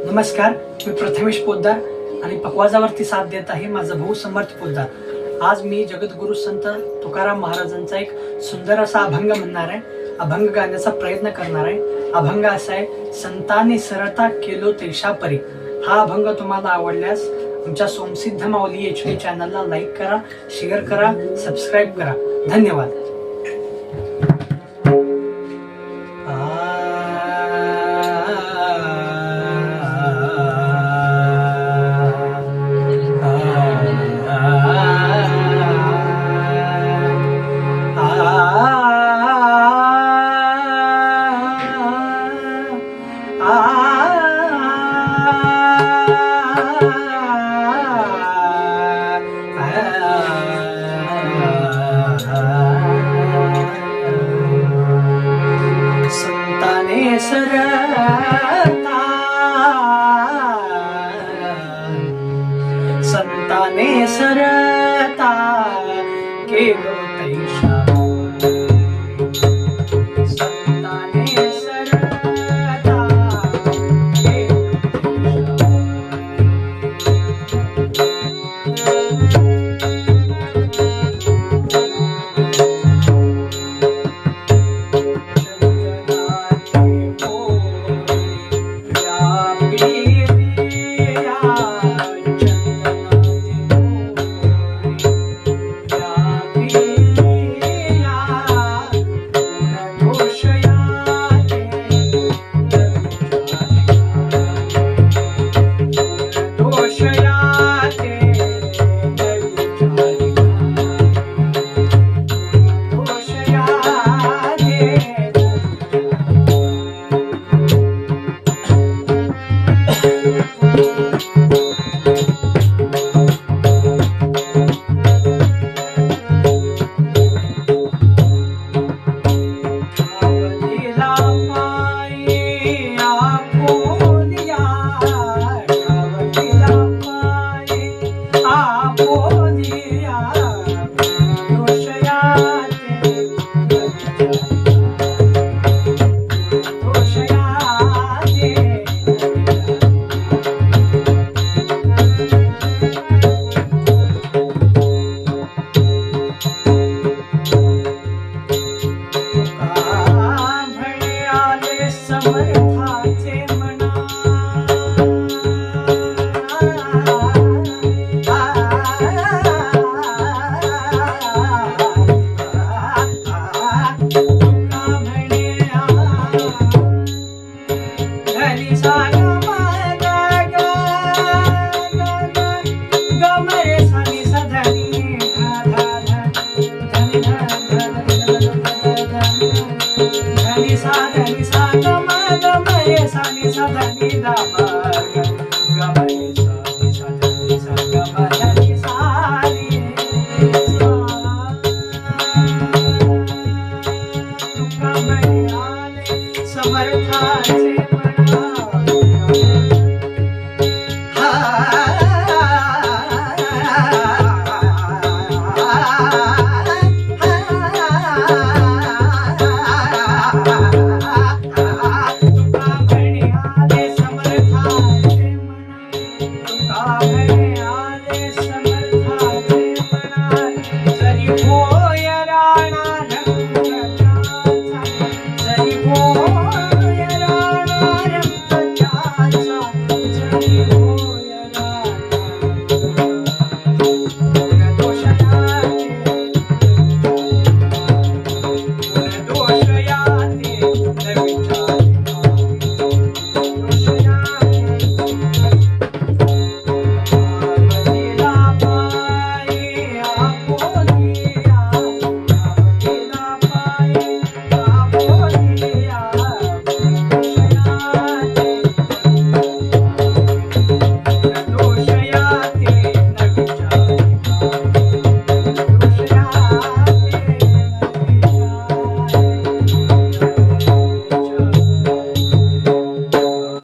नमस्कार, मी प्रथमेश पोद्दार आणि पकवाजावरती साथ देत आहे माझा भाऊ समर्थ पोद्दार। आज मी जगद्गुरु संत तुकाराम महाराजांचा एक सुंदर असा अभंग म्हणणार आहे, अभंग गाण्याचा प्रयत्न करणार आहे। अभंग असा आहे, संताने सरता केलो तेशा परी। हा अभंग तुम्हाला आवडल्यास आमच्या सोमसिद्ध माऊली HD चॅनलला लाईक करा, शेअर करा, सबस्क्राईब करा। धन्यवाद। संताने सरता, संताने सरता केलो तैशा, संताने सरता समर्थाचे मना, तुका म्हणे घरी सांग मग गमरे सानी सधनी धनी सा गमरे सानी सधनी दा गमरे